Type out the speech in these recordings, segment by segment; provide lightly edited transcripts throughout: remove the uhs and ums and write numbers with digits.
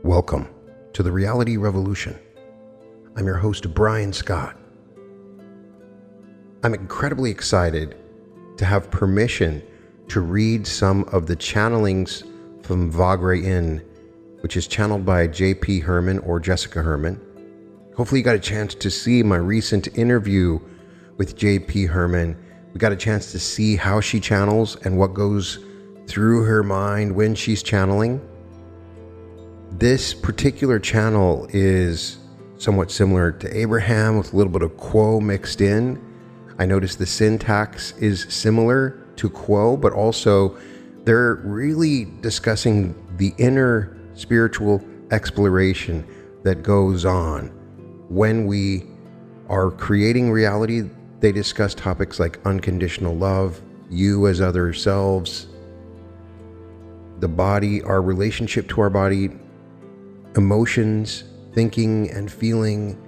Welcome to the Reality Revolution. I'm your host, Brian Scott. I'm incredibly excited to have permission to read some of the channelings from Vagrein, which is channeled by J.P. Herman or Jessica Herman. Hopefully you got a chance to see my recent interview with J.P. Herman. We got a chance to see how she channels and what goes through her mind when she's channeling. This particular channel is somewhat similar to Abraham with a little bit of quo mixed in. I noticed the syntax is similar to quo, but also they're really discussing the inner spiritual exploration that goes on. When we are creating reality, they discuss topics like unconditional love, you as other selves, the body, our relationship to our body, emotions, thinking and feeling.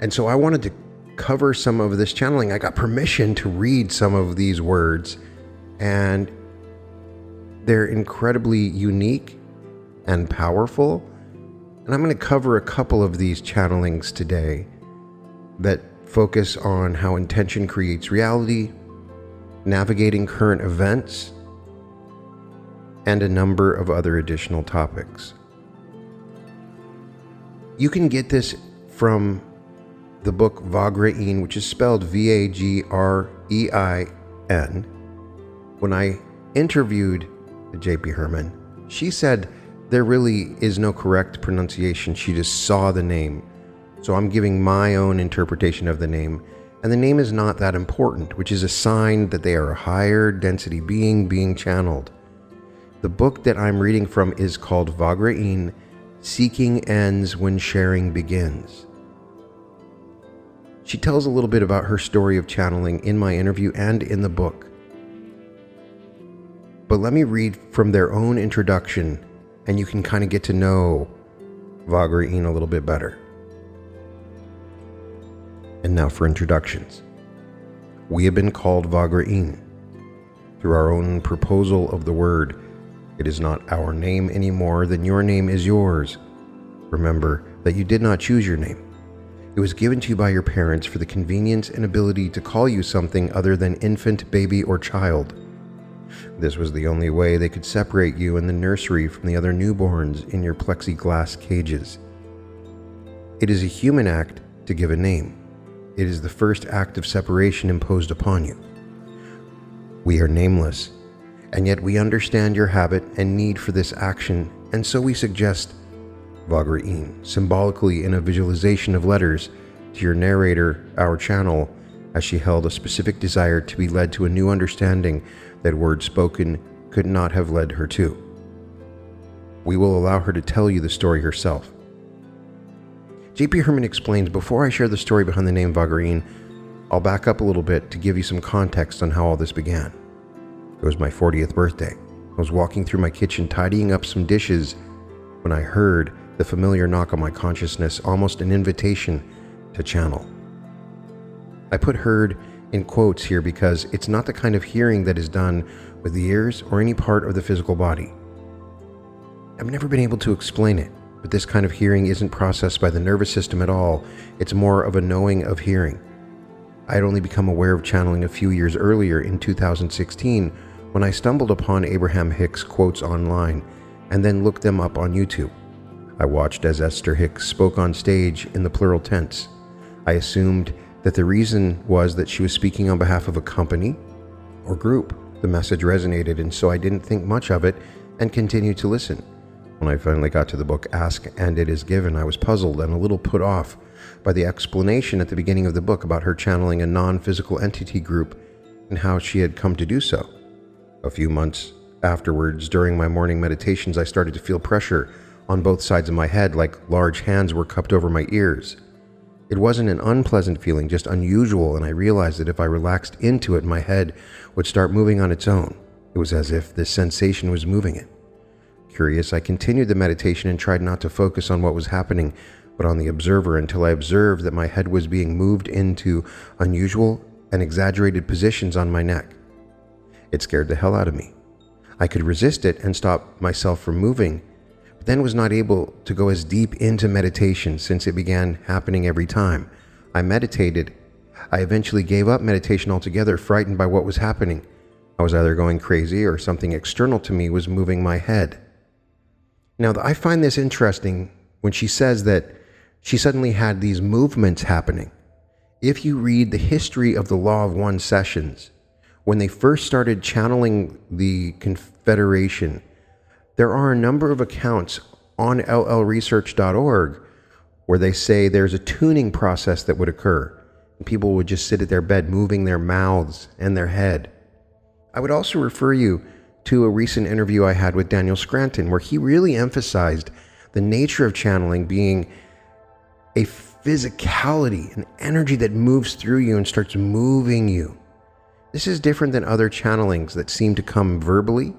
And so I wanted to cover some of this channeling. I got permission to read some of these words, and they're incredibly unique and powerful. And I'm going to cover a couple of these channelings today that focus on how intention creates reality, navigating current events, and a number of other additional topics. You can get this from the book Vagrein, which is spelled Vagrein. When I interviewed J.P. Herman, she said there really is no correct pronunciation. She just saw the name. So I'm giving my own interpretation of the name. And the name is not that important, which is a sign that they are a higher density being channeled. The book that I'm reading from is called Vagrein, Seeking Ends When Sharing Begins. She tells a little bit about her story of channeling in my interview and in the book. But let me read from their own introduction, and you can kind of get to know Vagrein a little bit better. And now for introductions. We have been called Vagrein through our own proposal of the word. It is not our name any more than your name is yours. Remember that you did not choose your name. It was given to you by your parents for the convenience and ability to call you something other than infant, baby, or child. This was the only way they could separate you in the nursery from the other newborns in your plexiglass cages. It is a human act to give a name. It is the first act of separation imposed upon you. We are nameless, and yet we understand your habit and need for this action, and so we suggest Vagrein, symbolically in a visualization of letters, to your narrator, our channel, as she held a specific desire to be led to a new understanding that words spoken could not have led her to. We will allow her to tell you the story herself. J.P. Herman explains, before I share the story behind the name Vagrein, I'll back up a little bit to give you some context on how all this began. It was my 40th birthday. I was walking through my kitchen tidying up some dishes when I heard the familiar knock on my consciousness, almost an invitation to channel. I put heard in quotes here because it's not the kind of hearing that is done with the ears or any part of the physical body. I've never been able to explain it, but this kind of hearing isn't processed by the nervous system at all. It's more of a knowing of hearing. I had only become aware of channeling a few years earlier in 2016 when I stumbled upon Abraham Hicks' quotes online and then looked them up on YouTube. I watched as Esther Hicks spoke on stage in the plural tense. I assumed that the reason was that she was speaking on behalf of a company or group. The message resonated, and so I didn't think much of it and continued to listen. When I finally got to the book Ask and It Is Given, I was puzzled and a little put off by the explanation at the beginning of the book about her channeling a non-physical entity group and how she had come to do so. A few months afterwards, during my morning meditations, I started to feel pressure on both sides of my head, like large hands were cupped over my ears. It wasn't an unpleasant feeling, just unusual, and I realized that if I relaxed into it, my head would start moving on its own. It was as if this sensation was moving it. Curious, I continued the meditation and tried not to focus on what was happening, but on the observer, until I observed that my head was being moved into unusual and exaggerated positions on my neck. It scared the hell out of me. I could resist it and stop myself from moving, but then was not able to go as deep into meditation since it began happening every time I meditated. I eventually gave up meditation altogether, frightened by what was happening. I was either going crazy or something external to me was moving my head. Now, I find this interesting when she says that she suddenly had these movements happening. If you read the history of the Law of One sessions, when they first started channeling the Confederation, there are a number of accounts on llresearch.org where they say there's a tuning process that would occur. And people would just sit at their bed moving their mouths and their head. I would also refer you to a recent interview I had with Daniel Scranton, where he really emphasized the nature of channeling being a physicality, an energy that moves through you and starts moving you. This is different than other channelings that seem to come verbally.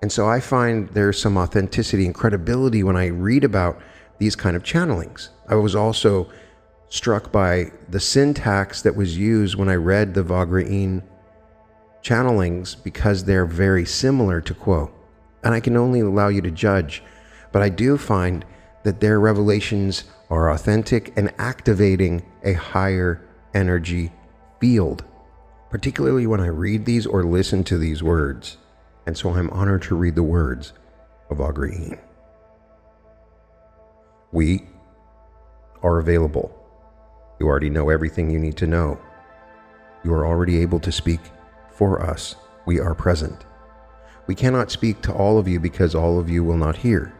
And so I find there's some authenticity and credibility when I read about these kind of channelings. I was also struck by the syntax that was used when I read the Vagrein channelings, because they're very similar to Quo. And I can only allow you to judge, but I do find that their revelations are authentic and activating a higher energy field, particularly when I read these or listen to these words. And so I'm honored to read the words of Vagrein. We are available. You already know everything you need to know. You are already able to speak for us. We are present. We cannot speak to all of you because all of you will not hear.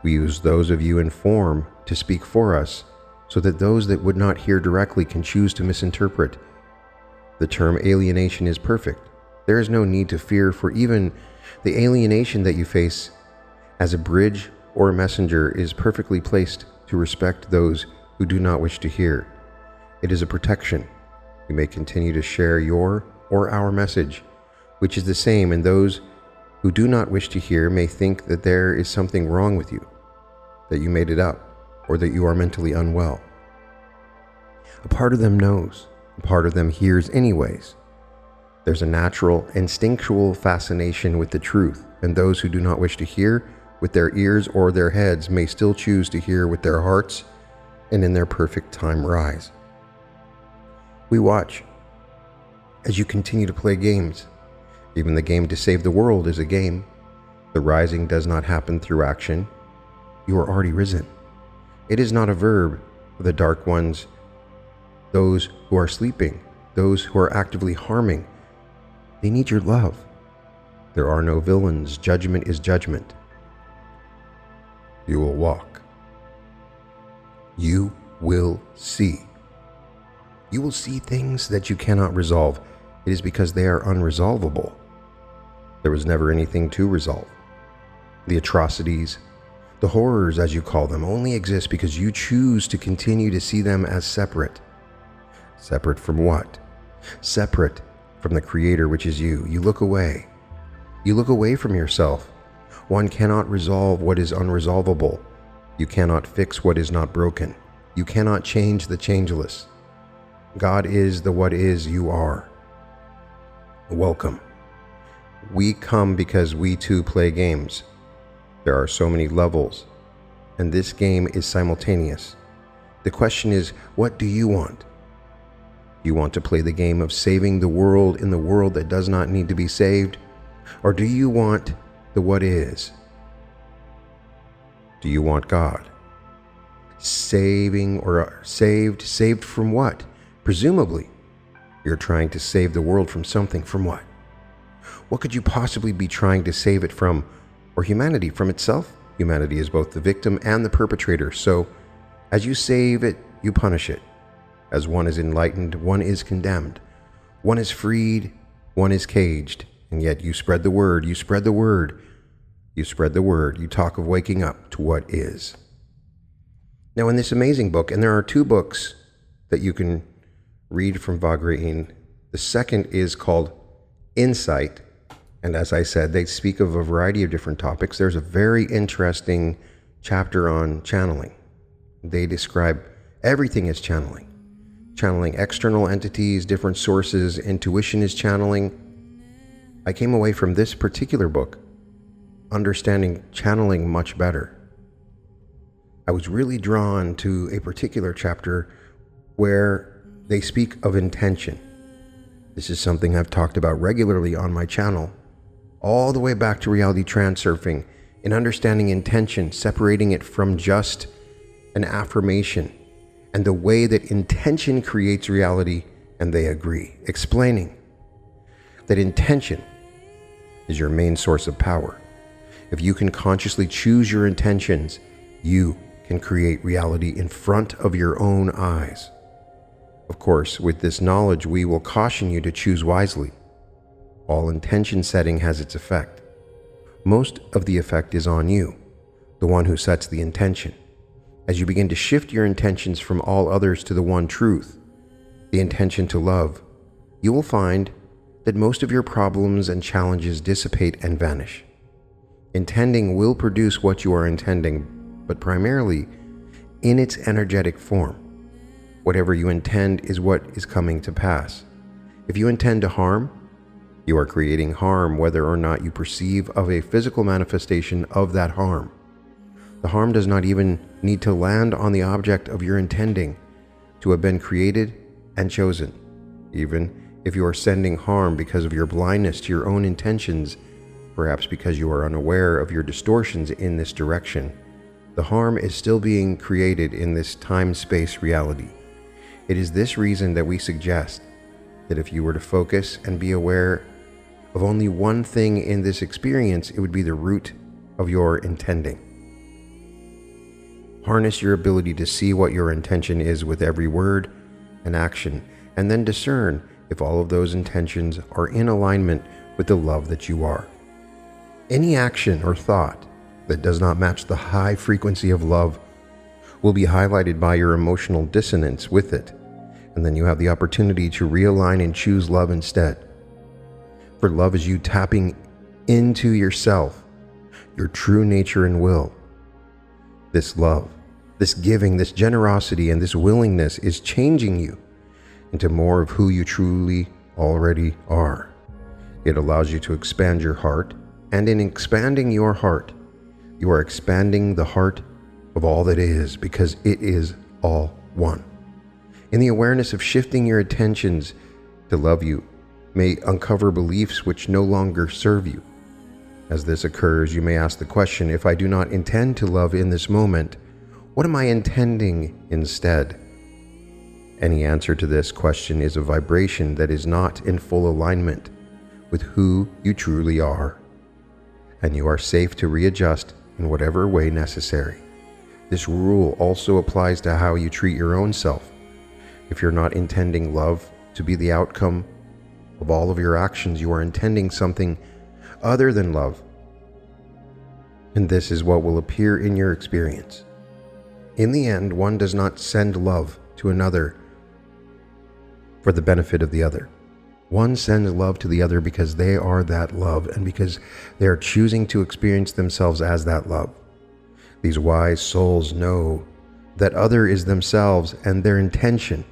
We use those of you in form to speak for us so that those that would not hear directly can choose to misinterpret. The term alienation is perfect. There is no need to fear for even the alienation that you face, as a bridge or a messenger is perfectly placed to respect those who do not wish to hear. It is a protection. You may continue to share your or our message, which is the same, and those who do not wish to hear may think that there is something wrong with you, that you made it up, or that you are mentally unwell. A part of them knows, a part of them hears anyways. There's a natural, instinctual fascination with the truth, and those who do not wish to hear with their ears or their heads may still choose to hear with their hearts and in their perfect time rise. We watch as you continue to play games. Even the game to save the world is a game. The rising does not happen through action. You are already risen. It is not a verb. The dark ones, those who are sleeping, those who are actively harming, they need your love. There are no villains. Judgment is judgment. You will walk. You will see. You will see things that you cannot resolve. It is because they are unresolvable. There was never anything to resolve. The atrocities, the horrors as you call them, only exist because you choose to continue to see them as separate. Separate from what? Separate from the Creator, which is you. You look away. You look away from yourself. One cannot resolve what is unresolvable. You cannot fix what is not broken. You cannot change the changeless. God is the what is you are. Welcome. We come because we too play games. There are so many levels, and this game is simultaneous. The question is, what do you want? You want to play the game of saving the world in the world that does not need to be saved? Or do you want the what is? Do you want God? Saving or saved from what? Presumably, you're trying to save the world from something. From what? What could you possibly be trying to save it from? Or humanity from itself? Humanity is both the victim and the perpetrator. So, as you save it, you punish it. As one is enlightened, one is condemned. One is freed, one is caged. And yet you spread the word, you spread the word, you spread the word. You talk of waking up to what is. Now, in this amazing book, and there are two books that you can read from Vagrein. The second is called Insight. And as I said, they speak of a variety of different topics. There's a very interesting chapter on channeling. They describe everything as channeling. Channeling external entities, different sources, intuition is channeling. I came away from this particular book understanding channeling much better. I was really drawn to a particular chapter where they speak of intention. This is something I've talked about regularly on my channel, all the way back to reality transurfing, in understanding intention, separating it from just an affirmation, and the way that intention creates reality, and they agree, explaining that intention is your main source of power. If you can consciously choose your intentions, you can create reality in front of your own eyes. Of course, with this knowledge, we will caution you to choose wisely. All intention setting has its effect. Most of the effect is on you, the one who sets the intention. As you begin to shift your intentions from all others to the one truth, the intention to love, you will find that most of your problems and challenges dissipate and vanish. Intending will produce what you are intending, but primarily in its energetic form. Whatever you intend is what is coming to pass. If you intend to harm, you are creating harm whether or not you perceive of a physical manifestation of that harm. The harm does not even need to land on the object of your intending to have been created and chosen. Even if you are sending harm because of your blindness to your own intentions, perhaps because you are unaware of your distortions in this direction, the harm is still being created in this time-space reality. It is this reason that we suggest that if you were to focus and be aware of only one thing in this experience, it would be the root of your intending. Harness your ability to see what your intention is with every word and action, and then discern if all of those intentions are in alignment with the love that you are. Any action or thought that does not match the high frequency of love will be highlighted by your emotional dissonance with it, and then you have the opportunity to realign and choose love instead. For love is you tapping into yourself, your true nature and will. This love, this giving, this generosity, and this willingness is changing you into more of who you truly already are. It allows you to expand your heart, and in expanding your heart, you are expanding the heart of all that is, because it is all one. In the awareness of shifting your attentions to love, you may uncover beliefs which no longer serve you. As this occurs, you may ask the question, if I do not intend to love in this moment, what am I intending instead? Any answer to this question is a vibration that is not in full alignment with who you truly are, and you are safe to readjust in whatever way necessary. This rule also applies to how you treat your own self. If you're not intending love to be the outcome of all of your actions, you are intending something other than love. And this is what will appear in your experience. In the end, one does not send love to another for the benefit of the other. One sends love to the other because they are that love, and because they are choosing to experience themselves as that love. These wise souls know that other is themselves, and their intention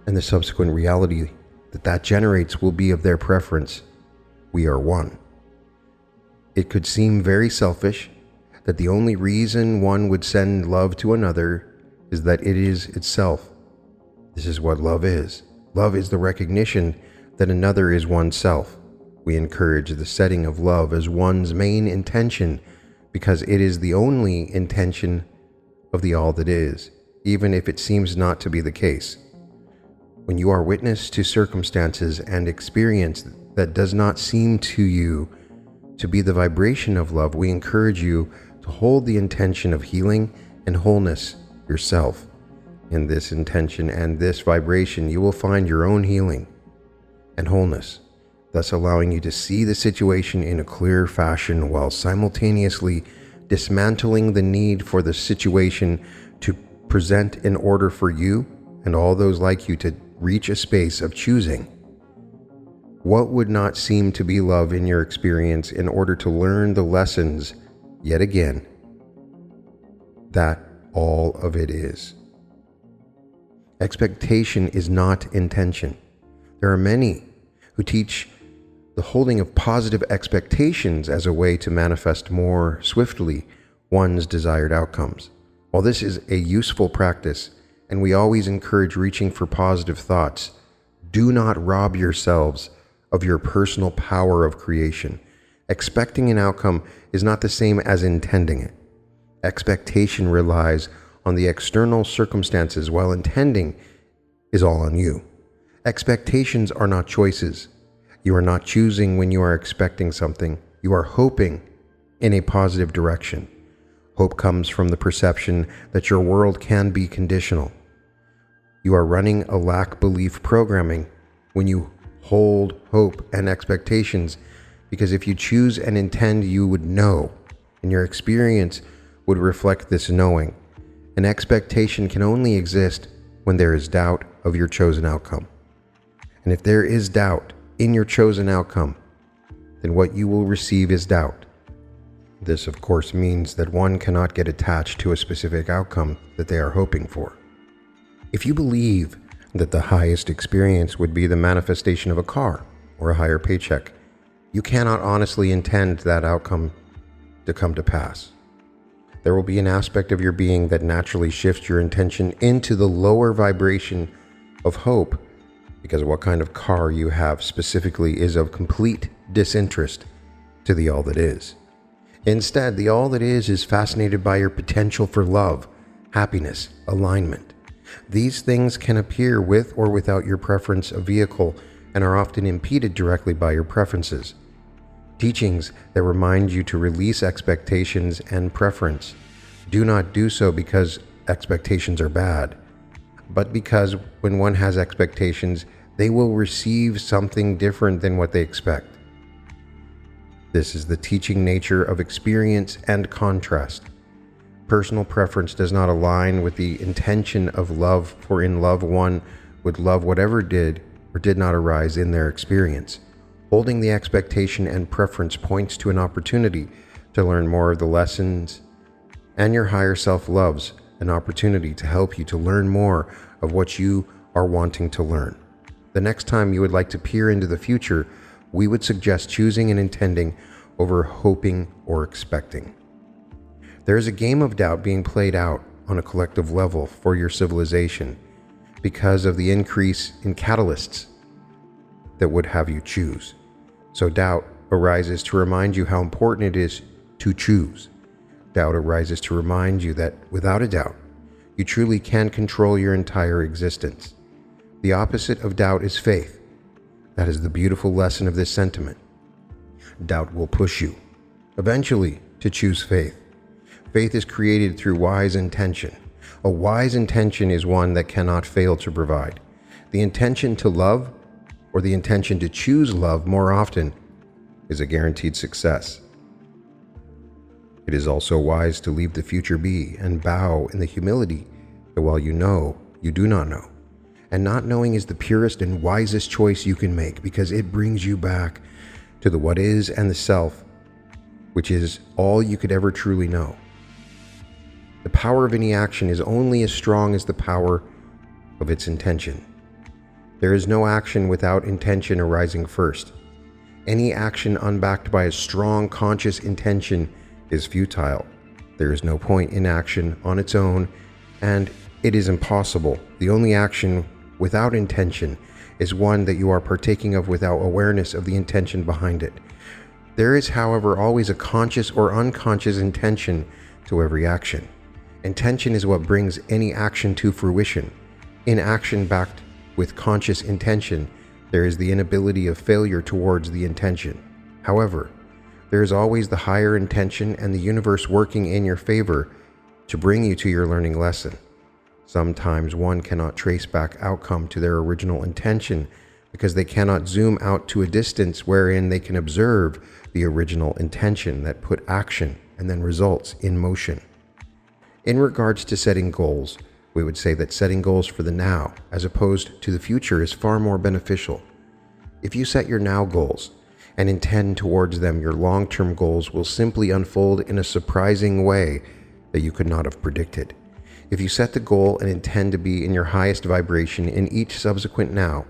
and the subsequent reality that generates will be of their preference. We are one. It could seem very selfish that the only reason one would send love to another is that it is itself. This is what love is. Love is the recognition that another is oneself. We encourage the setting of love as one's main intention because it is the only intention of the all that is, even if it seems not to be the case. When you are witness to circumstances and experience that does not seem to you to be the vibration of love, we encourage you to hold the intention of healing and wholeness yourself. In this intention and this vibration, you will find your own healing and wholeness, thus allowing you to see the situation in a clear fashion while simultaneously dismantling the need for the situation to present in order for you and all those like you to reach a space of choosing what would not seem to be love in your experience in order to learn the lessons yet again that all of it is. Expectation is not intention. There are many who teach the holding of positive expectations as a way to manifest more swiftly one's desired outcomes. While this is a useful practice, and we always encourage reaching for positive thoughts, do not rob yourselves of your personal power of creation. Expecting an outcome is not the same as intending it. Expectation relies on the external circumstances, while intending is all on you. Expectations are not choices. You are not choosing when you are expecting something. You are hoping in a positive direction. Hope comes from the perception that your world can be conditional. You are running a lack belief programming when you hold hope and expectations, because if you choose and intend, you would know, and your experience would reflect this knowing. An expectation can only exist when there is doubt of your chosen outcome. And if there is doubt in your chosen outcome, then what you will receive is doubt. This, of course, means that one cannot get attached to a specific outcome that they are hoping for. If you believe that the highest experience would be the manifestation of a car or a higher paycheck, you cannot honestly intend that outcome to come to pass. There will be an aspect of your being that naturally shifts your intention into the lower vibration of hope, because what kind of car you have specifically is of complete disinterest to the all that is. Instead, the all that is fascinated by your potential for love, happiness, alignment. These things can appear with or without your preference of vehicle and are often impeded directly by your preferences. Teachings that remind you to release expectations and preference. Do not do so because expectations are bad, but because when one has expectations, they will receive something different than what they expect. This is the teaching nature of experience and contrast. Personal preference does not align with the intention of love, for in love one would love whatever did or did not arise in their experience. Holding the expectation and preference points to an opportunity to learn more of the lessons, and your higher self loves an opportunity to help you to learn more of what you are wanting to learn. The next time you would like to peer into the future, we would suggest choosing and intending over hoping or expecting. There is a game of doubt being played out on a collective level for your civilization because of the increase in catalysts that would have you choose. So doubt arises to remind you how important it is to choose. Doubt arises to remind you that, without a doubt, you truly can control your entire existence. The opposite of doubt is faith. That is the beautiful lesson of this sentiment. Doubt will push you, eventually, to choose faith. Faith is created through wise intention. A wise intention is one that cannot fail to provide. The intention to love, or the intention to choose love more often, is a guaranteed success. It is also wise to leave the future be and bow in the humility that while you know, you do not know. And not knowing is the purest and wisest choice you can make, because it brings you back to the what is and the self, which is all you could ever truly know. The power of any action is only as strong as the power of its intention. There is no action without intention arising first. Any action unbacked by a strong conscious intention is futile. There is no point in action on its own, and it is impossible. The only action without intention is one that you are partaking of without awareness of the intention behind it. There is, however, always a conscious or unconscious intention to every action. Intention is what brings any action to fruition. In action backed with conscious intention, there is the inability of failure towards the intention. However, there is always the higher intention and the universe working in your favor to bring you to your learning lesson. Sometimes one cannot trace back outcome to their original intention because they cannot zoom out to a distance wherein they can observe the original intention that put action and then results in motion. In regards to setting goals, we would say that setting goals for the now as opposed to the future is far more beneficial. If you set your now goals and intend towards them, your long-term goals will simply unfold in a surprising way that you could not have predicted. If you set the goal and intend to be in your highest vibration in each subsequent now,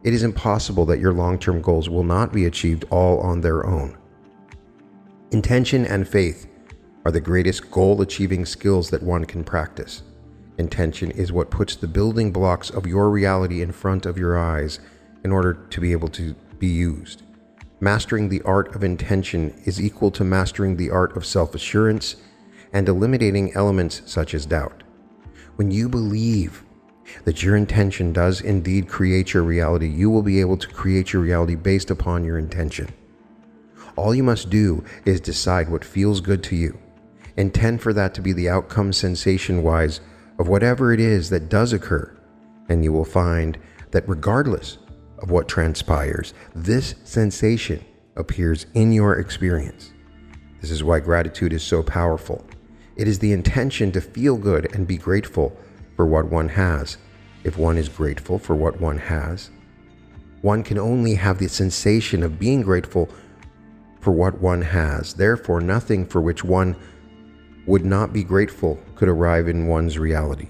it is impossible that your long-term goals will not be achieved all on their own. Intention and faith are the greatest goal-achieving skills that one can practice. Intention is what puts the building blocks of your reality in front of your eyes in order to be able to be used. Mastering the art of intention is equal to mastering the art of self-assurance and eliminating elements such as doubt. When you believe that your intention does indeed create your reality, you will be able to create your reality based upon your intention. All you must do is decide what feels good to you. Intend for that to be the outcome sensation-wise of whatever it is that does occur, and you will find that regardless of what transpires, this sensation appears in your experience. This is why gratitude is so powerful. It is the intention to feel good and be grateful for what one has. If one is grateful for what one has, one can only have the sensation of being grateful for what one has. Therefore, nothing for which one would not be grateful could arrive in one's reality.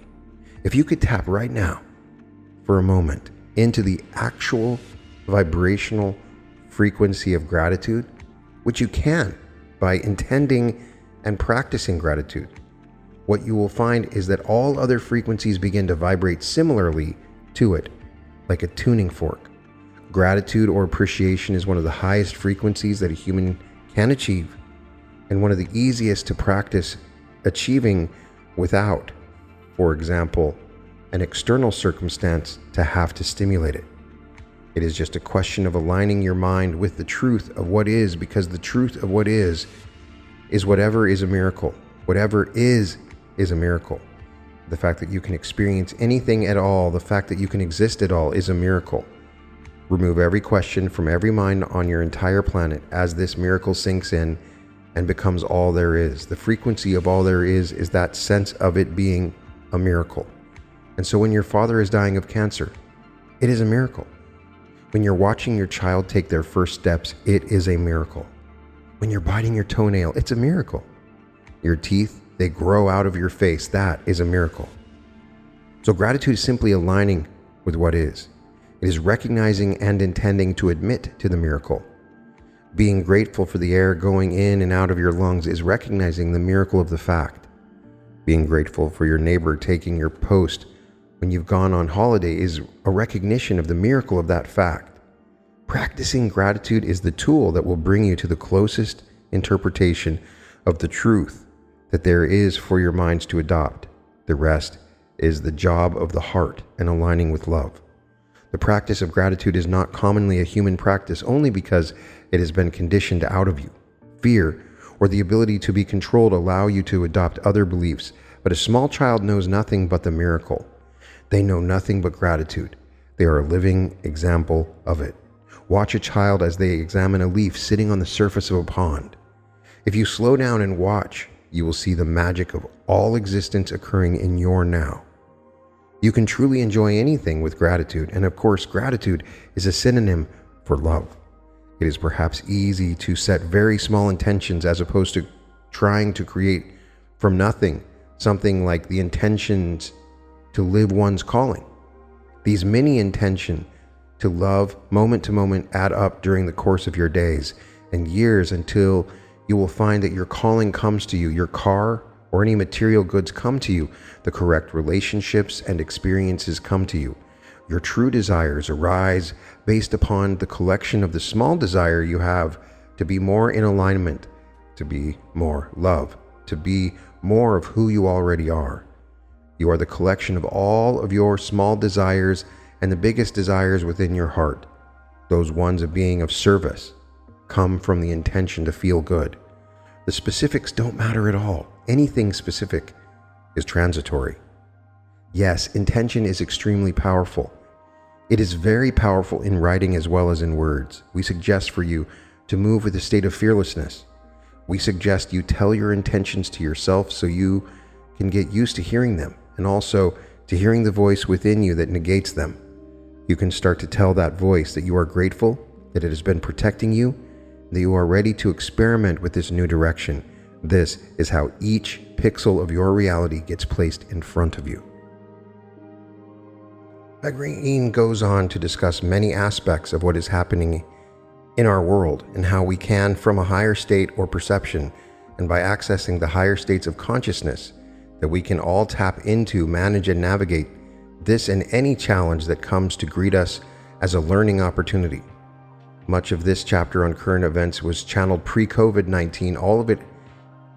If you could tap right now, for a moment, into the actual vibrational frequency of gratitude, which you can by intending and practicing gratitude, what you will find is that all other frequencies begin to vibrate similarly to it, like a tuning fork. Gratitude or appreciation is one of the highest frequencies that a human can achieve, and one of the easiest to practice achieving without, for example, an external circumstance to have to stimulate it. It is just a question of aligning your mind with the truth of what is, because the truth of what is whatever is a miracle. Whatever is a miracle. The fact that you can experience anything at all, the fact that you can exist at all is a miracle. Remove every question from every mind on your entire planet as this miracle sinks in and becomes all there is. The frequency of all there is that sense of it being a miracle. And so when your father is dying of cancer, it is a miracle. When you're watching your child take their first steps, it is a miracle. When you're biting your toenail, it's a miracle. Your teeth, they grow out of your face, that is a miracle. So gratitude is simply aligning with what is. It is recognizing and intending to admit to the miracle. Being grateful for the air going in and out of your lungs is recognizing the miracle of the fact. Being grateful for your neighbor taking your post when you've gone on holiday is a recognition of the miracle of that fact. Practicing gratitude is the tool that will bring you to the closest interpretation of the truth that there is for your minds to adopt. The rest is the job of the heart and aligning with love. The practice of gratitude is not commonly a human practice only because it has been conditioned out of you. Fear or the ability to be controlled allow you to adopt other beliefs, but a small child knows nothing but the miracle. They know nothing but gratitude. They are a living example of it. Watch a child as they examine a leaf sitting on the surface of a pond. If you slow down and watch, you will see the magic of all existence occurring in your now. You can truly enjoy anything with gratitude, and of course, gratitude is a synonym for love. It is perhaps easy to set very small intentions as opposed to trying to create from nothing something like the intentions to live one's calling. These mini intentions to love moment to moment add up during the course of your days and years until you will find that your calling comes to you, your car or any material goods come to you, the correct relationships and experiences come to you. Your true desires arise based upon the collection of the small desire you have to be more in alignment, to be more love, to be more of who you already are. You are the collection of all of your small desires and the biggest desires within your heart. Those ones of being of service come from the intention to feel good. The specifics don't matter at all. Anything specific is transitory. Yes, intention is extremely powerful. It is very powerful in writing as well as in words. We suggest for you to move with a state of fearlessness. We suggest you tell your intentions to yourself so you can get used to hearing them, and also to hearing the voice within you that negates them. You can start to tell that voice that you are grateful, that it has been protecting you, that you are ready to experiment with this new direction. This is how each pixel of your reality gets placed in front of you. Vagrein goes on to discuss many aspects of what is happening in our world and how we can, from a higher state or perception, and by accessing the higher states of consciousness that we can all tap into, manage, and navigate this and any challenge that comes to greet us as a learning opportunity. Much of this chapter on current events was channeled pre-COVID-19. All of it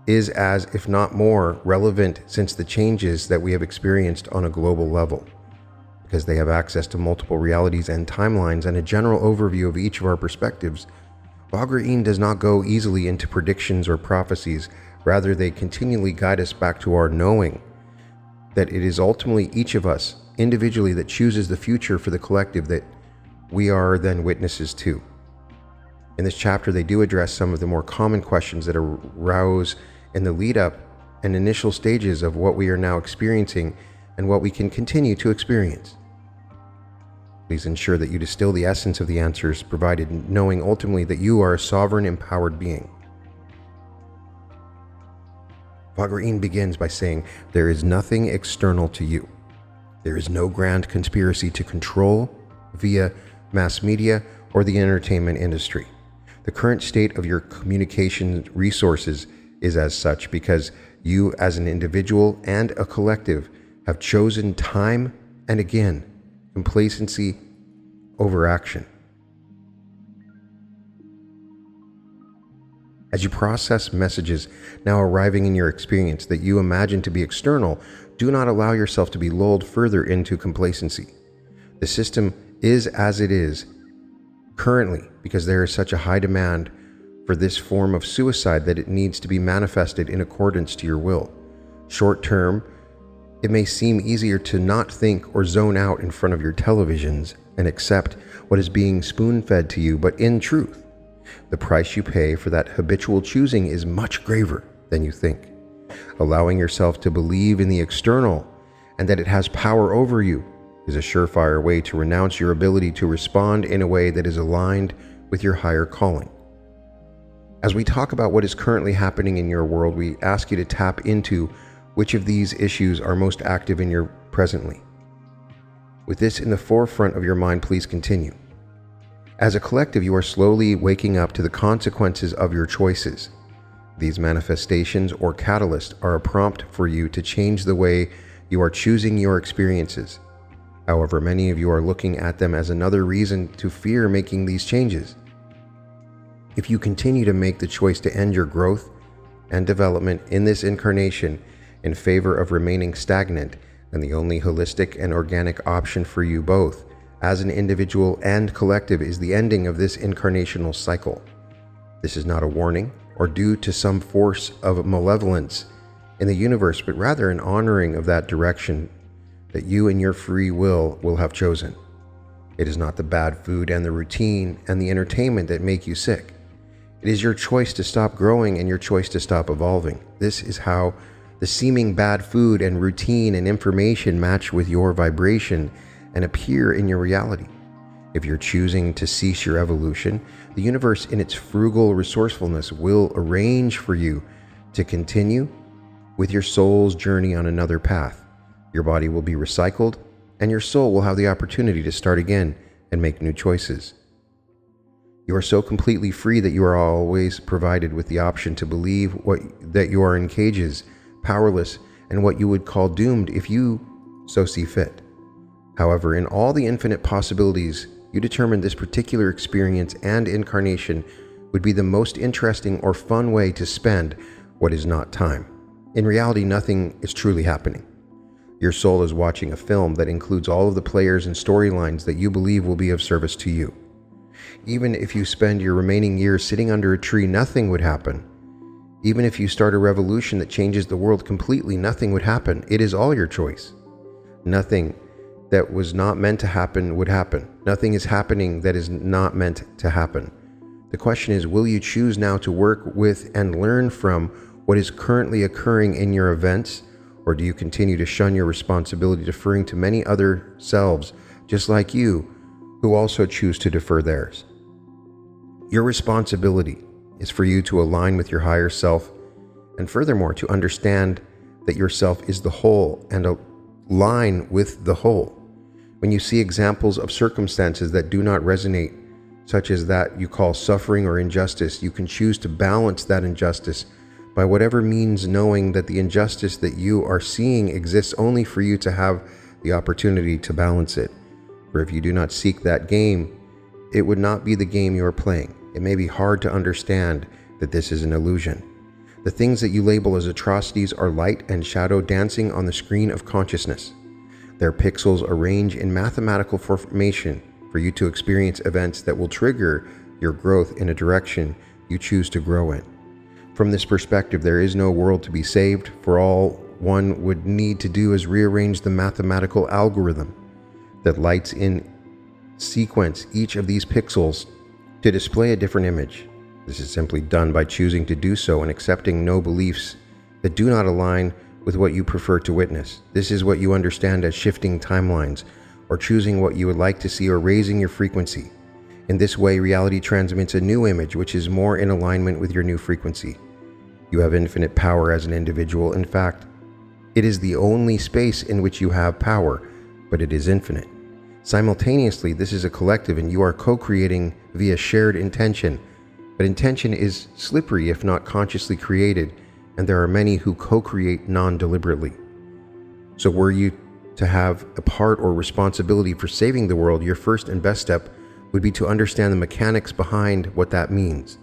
is as, if not more, relevant since the changes that we have experienced on a global level, because they have access to multiple realities and timelines and a general overview of each of our perspectives. Vagrein does not go easily into predictions or prophecies. Rather, they continually guide us back to our knowing that it is ultimately each of us individually that chooses the future for the collective that we are then witnesses to. In this chapter, they do address some of the more common questions that arouse in the lead up and initial stages of what we are now experiencing and what we can continue to experience. Please ensure that you distill the essence of the answers provided, knowing ultimately that you are a sovereign, empowered being. Vagrein begins by saying, there is nothing external to you. There is no grand conspiracy to control via mass media or the entertainment industry. The current state of your communication resources is as such because you as an individual and a collective have chosen time and again complacency over action. As you process messages now arriving in your experience that you imagine to be external, do not allow yourself to be lulled further into complacency. The system is as it is currently because there is such a high demand for this form of suicide that it needs to be manifested in accordance to your will. Short term, it may seem easier to not think or zone out in front of your televisions and accept what is being spoon-fed to you, but in truth, the price you pay for that habitual choosing is much graver than you think. Allowing yourself to believe in the external and that it has power over you is a surefire way to renounce your ability to respond in a way that is aligned with your higher calling. As we talk about what is currently happening in your world, we ask you to tap into which of these issues are most active in your presently. With this in the forefront of your mind, please continue. As a collective, you are slowly waking up to the consequences of your choices. These manifestations or catalysts are a prompt for you to change the way you are choosing your experiences. However, many of you are looking at them as another reason to fear making these changes. If you continue to make the choice to end your growth and development in this incarnation in favor of remaining stagnant, then the only holistic and organic option for you both as an individual and collective is the ending of this incarnational cycle. This is not a warning or due to some force of malevolence in the universe, but rather an honoring of that direction that you in your free will have chosen. It is not the bad food and the routine and the entertainment that make you sick. It is your choice to stop growing and your choice to stop evolving. This is how the seeming bad food and routine and information match with your vibration and appear in your reality. If you're choosing to cease your evolution, the universe in its frugal resourcefulness will arrange for you to continue with your soul's journey on another path. Your body will be recycled and your soul will have the opportunity to start again and make new choices. You are so completely free that you are always provided with the option to believe that you are in cages, powerless, and what you would call doomed if you so see fit. However, in all the infinite possibilities, you determined this particular experience and incarnation would be the most interesting or fun way to spend what is not time. In reality, nothing is truly happening. Your soul is watching a film that includes all of the players and storylines that you believe will be of service to you. Even if you spend your remaining years sitting under a tree, nothing would happen. Even if you start a revolution that changes the world completely, nothing would happen. It is all your choice. Nothing that was not meant to happen would happen. Nothing is happening that is not meant to happen. The question is, will you choose now to work with and learn from what is currently occurring in your events, or do you continue to shun your responsibility, deferring to many other selves just like you who also choose to defer theirs? Your responsibility is for you to align with your higher self, and furthermore to understand that yourself is the whole and align with the whole. When you see examples of circumstances that do not resonate, such as that you call suffering or injustice, you can choose to balance that injustice by whatever means, knowing that the injustice that you are seeing exists only for you to have the opportunity to balance it. For if you do not seek that game, it would not be the game you are playing. It may be hard to understand that this is an illusion. The things that you label as atrocities are light and shadow dancing on the screen of consciousness. Their pixels arrange in mathematical formation for you to experience events that will trigger your growth in a direction you choose to grow in. From this perspective, there is no world to be saved, for all one would need to do is rearrange the mathematical algorithm that lights in sequence each of these pixels to display a different image. This is simply done by choosing to do so and accepting no beliefs that do not align with what you prefer to witness. This is what you understand as shifting timelines, or choosing what you would like to see, or raising your frequency. In this way, reality transmits a new image which is more in alignment with your new frequency. You have infinite power as an individual. In fact, it is the only space in which you have power, but it is infinite. Simultaneously, this is a collective, and you are co-creating via shared intention. But intention is slippery if not consciously created, and there are many who co-create non-deliberately. So were you to have a part or responsibility for saving the world, your first and best step would be to understand the mechanics behind what that means.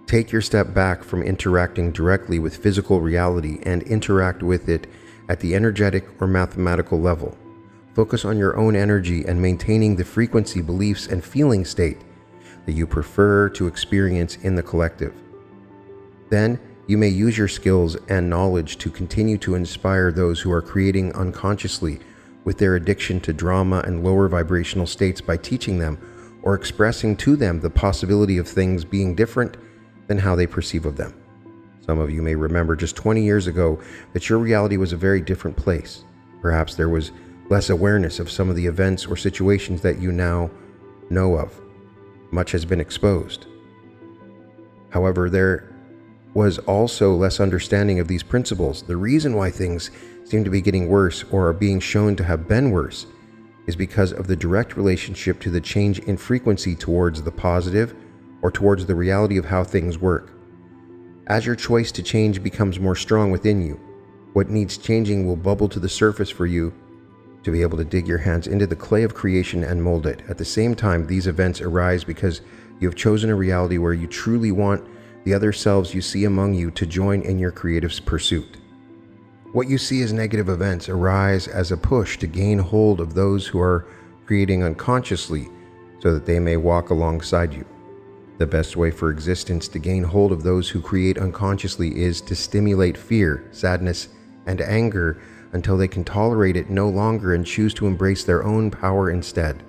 Take your step back from interacting directly with physical reality and interact with it at the energetic or mathematical level. Focus on your own energy and maintaining the frequency, beliefs, and feeling state that you prefer to experience in the collective. Then you may use your skills and knowledge to continue to inspire those who are creating unconsciously with their addiction to drama and lower vibrational states by teaching them or expressing to them the possibility of things being different than how they perceive of them. Some of you may remember just 20 years ago that your reality was a very different place. Perhaps there was less awareness of some of the events or situations that you now know of. Much has been exposed. However, there was also less understanding of these principles. The reason why things seem to be getting worse or are being shown to have been worse is because of the direct relationship to the change in frequency towards the positive or towards the reality of how things work. As your choice to change becomes more strong within you, what needs changing will bubble to the surface for you to be able to dig your hands into the clay of creation and mold it. At the same time, these events arise because you have chosen a reality where you truly want the other selves you see among you to join in your creative pursuit. What you see as negative events arise as a push to gain hold of those who are creating unconsciously so that they may walk alongside you. The best way for existence to gain hold of those who create unconsciously is to stimulate fear, sadness, and anger until they can tolerate it no longer and choose to embrace their own power instead.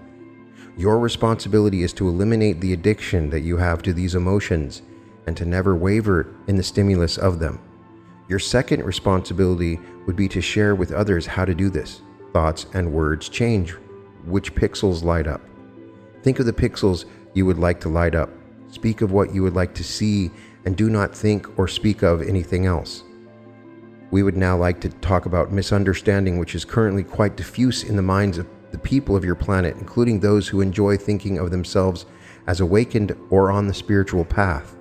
Your responsibility is to eliminate the addiction that you have to these emotions and to never waver in the stimulus of them. Your second responsibility would be to share with others how to do this. Thoughts and words change which pixels light up. Think of the pixels you would like to light up. Speak of what you would like to see and do not think or speak of anything else. We would now like to talk about misunderstanding, which is currently quite diffuse in the minds of the people of your planet, including those who enjoy thinking of themselves as awakened or on the spiritual path.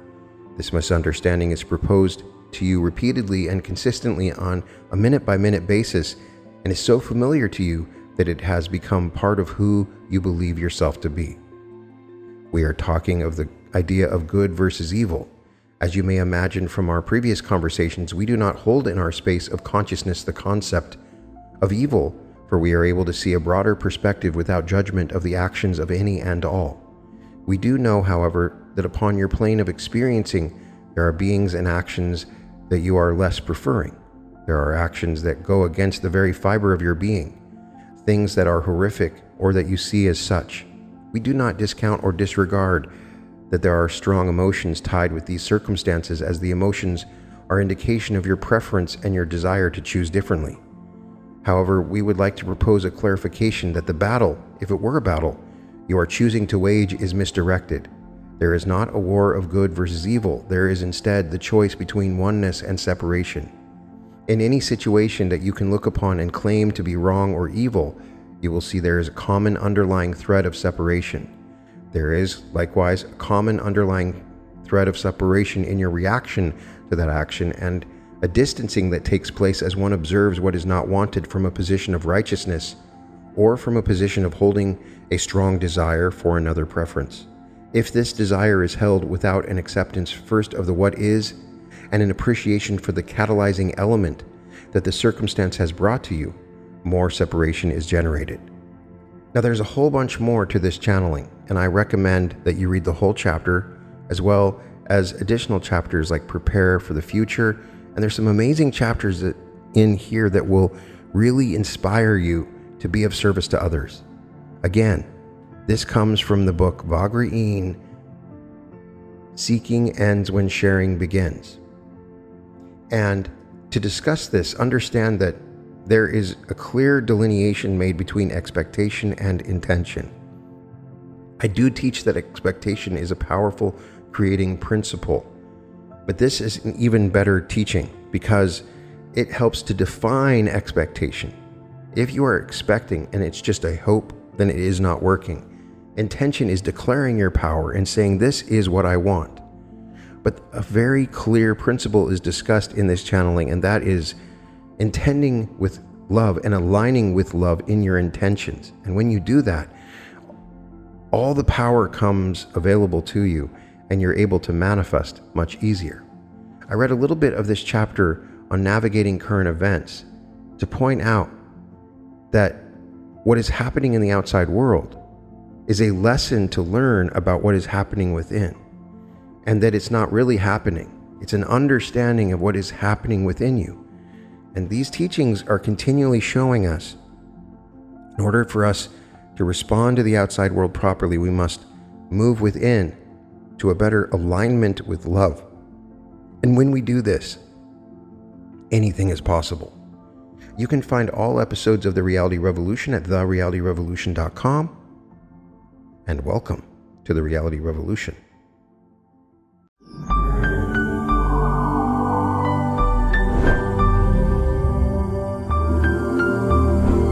This misunderstanding is proposed to you repeatedly and consistently on a minute-by-minute basis and is so familiar to you that it has become part of who you believe yourself to be. We are talking of the idea of good versus evil. As you may imagine from our previous conversations, we do not hold in our space of consciousness the concept of evil, for we are able to see a broader perspective without judgment of the actions of any and all. We do know, however, that upon your plane of experiencing, there are beings and actions that you are less preferring. There are actions that go against the very fiber of your being, things that are horrific or that you see as such. We do not discount or disregard that there are strong emotions tied with these circumstances, as the emotions are indication of your preference and your desire to choose differently. However, we would like to propose a clarification that the battle, if it were a battle, you are choosing to wage is misdirected. There is not a war of good versus evil. There is instead the choice between oneness and separation. In any situation that you can look upon and claim to be wrong or evil, you will see there is a common underlying thread of separation. There is, likewise, a common underlying threat of separation in your reaction to that action, and a distancing that takes place as one observes what is not wanted from a position of righteousness or from a position of holding a strong desire for another preference. If this desire is held without an acceptance first of the what is and an appreciation for the catalyzing element that the circumstance has brought to you, more separation is generated. Now, there's a whole bunch more to this channeling, and I recommend that you read the whole chapter, as well as additional chapters like Prepare for the Future. And there's some amazing chapters in here that will really inspire you to be of service to others. Again, this comes from the book Vagrein, Seeking Ends When Sharing Begins. And to discuss this, understand that there is a clear delineation made between expectation and intention. I do teach that expectation is a powerful creating principle, but this is an even better teaching because it helps to define expectation. If you are expecting and it's just a hope, then it is not working. Intention is declaring your power and saying, this is what I want. But a very clear principle is discussed in this channeling, and that is intending with love and aligning with love in your intentions. And when you do that, all the power comes available to you and you're able to manifest much easier. I read a little bit of this chapter on navigating current events to point out that what is happening in the outside world is a lesson to learn about what is happening within, and that it's not really happening. It's an understanding of what is happening within you. And these teachings are continually showing us, in order for us to respond to the outside world properly, we must move within to a better alignment with love. And when we do this, anything is possible. You can find all episodes of The Reality Revolution at therealityrevolution.com. And welcome to The Reality Revolution.